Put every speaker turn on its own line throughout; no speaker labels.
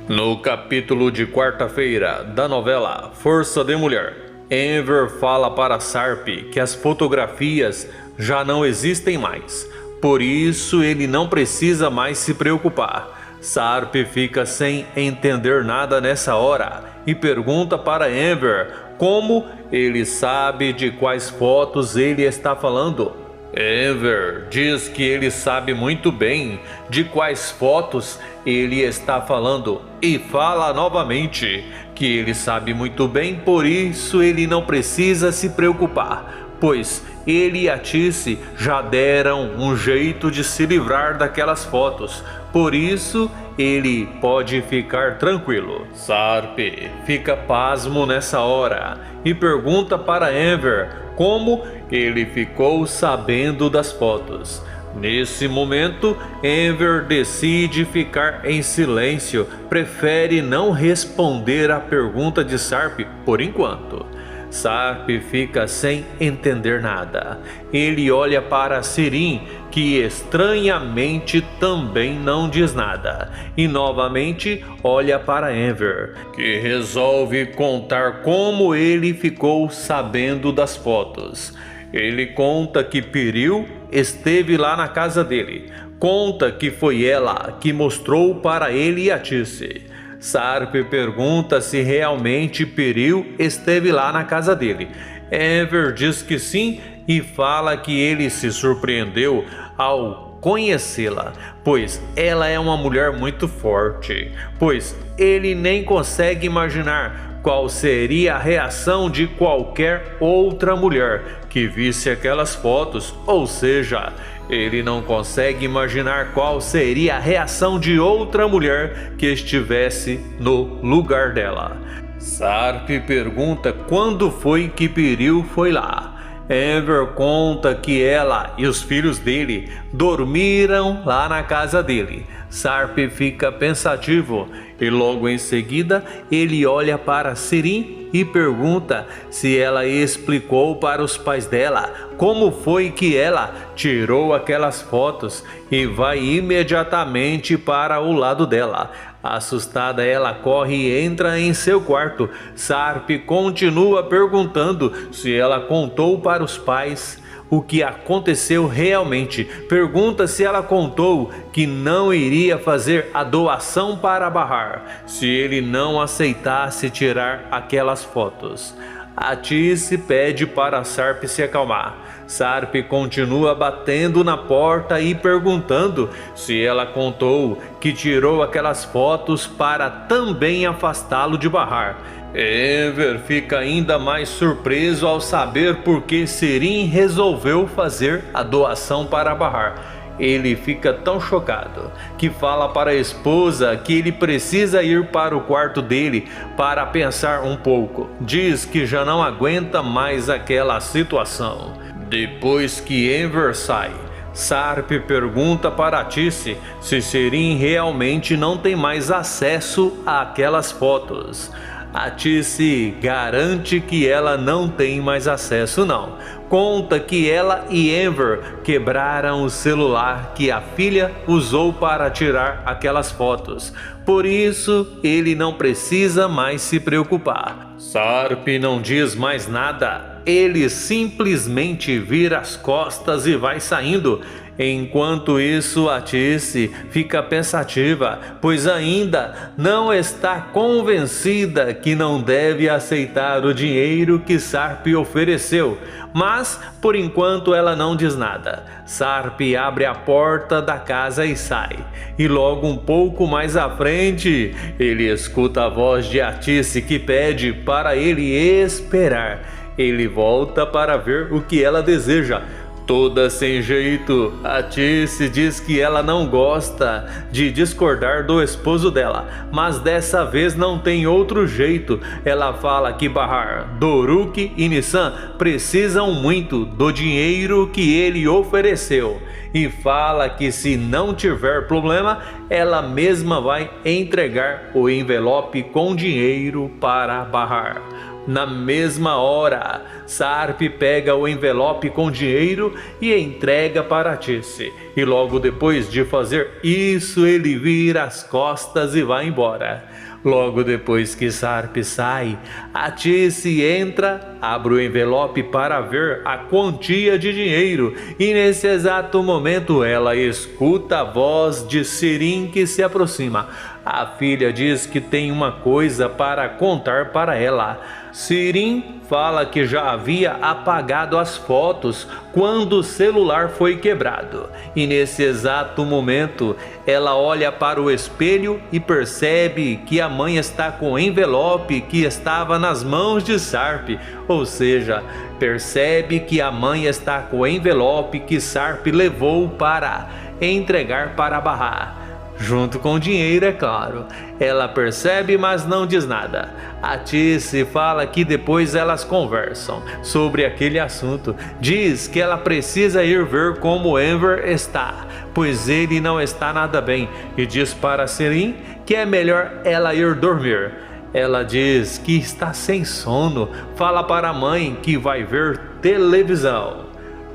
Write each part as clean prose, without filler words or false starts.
No capítulo de quarta-feira da novela Força de Mulher, Enver fala para Sarp que as fotografias já não existem mais, por isso ele não precisa mais se preocupar. Sarp fica sem entender nada nessa hora e pergunta para Enver como ele sabe de quais fotos ele está falando. Enver diz que ele sabe muito bem de quais fotos ele está falando e fala novamente que ele sabe muito bem, por isso ele não precisa se preocupar, pois ele e a Tice já deram um jeito de se livrar daquelas fotos, por isso ele pode ficar tranquilo. Sarp fica pasmo nessa hora e pergunta para Enver como ele ficou sabendo das fotos. Nesse momento, Enver decide ficar em silêncio, prefere não responder à pergunta de Sarp por enquanto. Sarp fica sem entender nada. Ele olha para Sirin, que estranhamente também não diz nada, e novamente olha para Enver, que resolve contar como ele ficou sabendo das fotos. Ele conta que Piril esteve lá na casa dele, conta que foi ela que mostrou para ele e a Tice. Sarp pergunta se realmente Piril esteve lá na casa dele. Enver diz que sim e fala que ele se surpreendeu ao conhecê-la, pois ela é uma mulher muito forte, pois ele nem consegue imaginar qual seria a reação de qualquer outra mulher que visse aquelas fotos, ou seja, ele não consegue imaginar qual seria a reação de outra mulher que estivesse no lugar dela. Sarp pergunta quando foi que Piril foi lá. Enver conta que ela e os filhos dele dormiram lá na casa dele. Sarp fica pensativo e logo em seguida ele olha para Sirin e pergunta se ela explicou para os pais dela como foi que ela tirou aquelas fotos e vai imediatamente para o lado dela. Assustada, ela corre e entra em seu quarto. Sarp continua perguntando se ela contou para os pais o que aconteceu realmente. Pergunta se ela contou que não iria fazer a doação para Bahar se ele não aceitasse tirar aquelas fotos. A Tice pede para Sarp se acalmar. Sarp continua batendo na porta e perguntando se ela contou que tirou aquelas fotos para também afastá-lo de Bahar. Enver fica ainda mais surpreso ao saber por que Sirin resolveu fazer a doação para Bahar. Ele fica tão chocado que fala para a esposa que ele precisa ir para o quarto dele para pensar um pouco. Diz que já não aguenta mais aquela situação. Depois que Enver sai, Sarp pergunta para Tice se Sirin realmente não tem mais acesso àquelas fotos. A Tice garante que ela não tem mais acesso não. Conta que ela e Enver quebraram o celular que a filha usou para tirar aquelas fotos. Por isso, ele não precisa mais se preocupar. Sarp não diz mais nada. Ele simplesmente vira as costas e vai saindo. Enquanto isso, a Tice fica pensativa, pois ainda não está convencida que não deve aceitar o dinheiro que Sarp ofereceu. Mas, por enquanto, ela não diz nada. Sarp abre a porta da casa e sai. E logo um pouco mais à frente, ele escuta a voz de Tice que pede para ele esperar. Ele volta para ver o que ela deseja. Toda sem jeito, a Tice diz que ela não gosta de discordar do esposo dela, mas dessa vez não tem outro jeito. Ela fala que Bahar, Doruk e Nissan precisam muito do dinheiro que ele ofereceu e fala que se não tiver problema, ela mesma vai entregar o envelope com dinheiro para Bahar. Na mesma hora, Sarp pega o envelope com dinheiro e entrega para Tice. e logo depois de fazer isso ele vira as costas e vai embora. Logo depois que Sharp sai, a Tice entra, abre o envelope para ver a quantia de dinheiro e nesse exato momento ela escuta a voz de Sirin que se aproxima. A filha diz que tem uma coisa para contar para ela. Sirin fala que já havia apagado as fotos quando o celular foi quebrado. E nesse exato momento, ela olha para o espelho e percebe que a mãe está com o envelope que estava nas mãos de Sharp. Ou seja, percebe que a mãe está com o envelope que Sharp levou para entregar para Barra. Junto com o dinheiro, é claro. Ela percebe, mas não diz nada. A Tice fala que depois elas conversam sobre aquele assunto. Diz que ela precisa ir ver como Enver está, pois ele não está nada bem. E diz para Sirin que é melhor ela ir dormir. Ela diz que está sem sono. Fala para a mãe que vai ver televisão.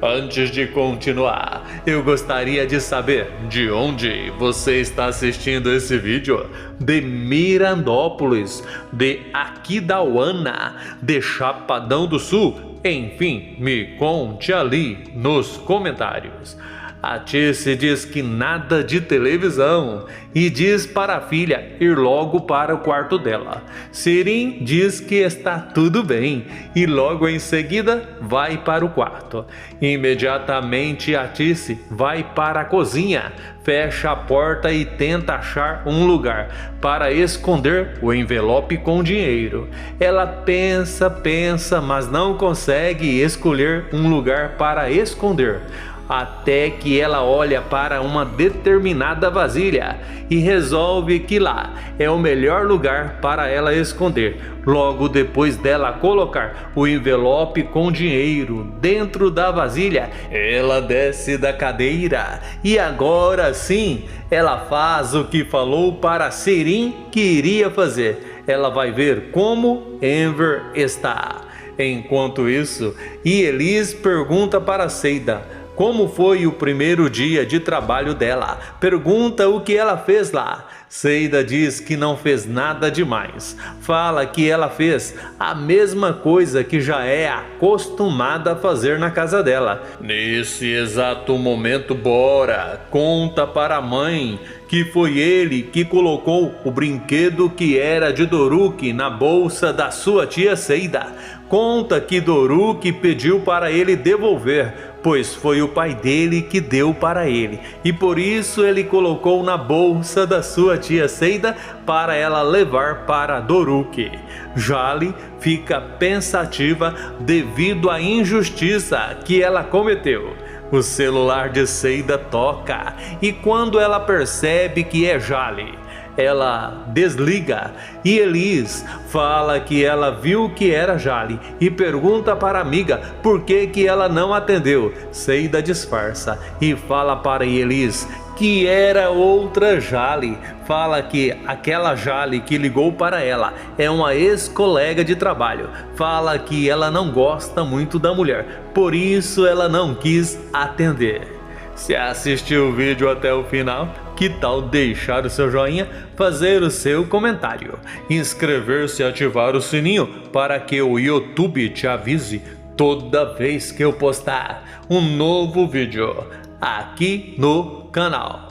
Antes de continuar, eu gostaria de saber de onde você está assistindo esse vídeo. De Mirandópolis, de Aquidauana, de Chapadão do Sul. Enfim, me conte ali nos comentários. A Tice diz que nada de televisão e diz para a filha ir logo para o quarto dela. Sirin diz que está tudo bem e logo em seguida vai para o quarto. Imediatamente a Tice vai para a cozinha, fecha a porta e tenta achar um lugar para esconder o envelope com dinheiro. Ela pensa, mas não consegue escolher um lugar para esconder. Até que ela olha para uma determinada vasilha e resolve que lá é o melhor lugar para ela esconder. Logo depois dela colocar o envelope com dinheiro dentro da vasilha, ela desce da cadeira e agora sim ela faz o que falou para Sirin que iria fazer. Ela vai ver como Enver está. Enquanto isso, Elis pergunta para Seida como foi o primeiro dia de trabalho dela. Pergunta o que ela fez lá. Seida diz que não fez nada demais. Fala que ela fez a mesma coisa que já é acostumada a fazer na casa dela. Nesse exato momento, Bora conta para a mãe que foi ele que colocou o brinquedo que era de Doruk na bolsa da sua tia Seida. Conta que Doruk pediu para ele devolver, pois foi o pai dele que deu para ele, e por isso ele colocou na bolsa da sua tia Seida para ela levar para Doruk. Jali fica pensativa devido à injustiça que ela cometeu. O celular de Seida toca e quando ela percebe que é Jali, ela desliga e Elis fala que ela viu que era Jali e pergunta para a amiga por que ela não atendeu. Seida disfarça e fala para Elis que era outra Jali. Fala que aquela Jali que ligou para ela é uma ex-colega de trabalho. Fala que ela não gosta muito da mulher, por isso ela não quis atender. Se assistiu o vídeo até o final, que tal deixar o seu joinha, fazer o seu comentário, inscrever-se e ativar o sininho para que o YouTube te avise toda vez que eu postar um novo vídeo aqui no canal.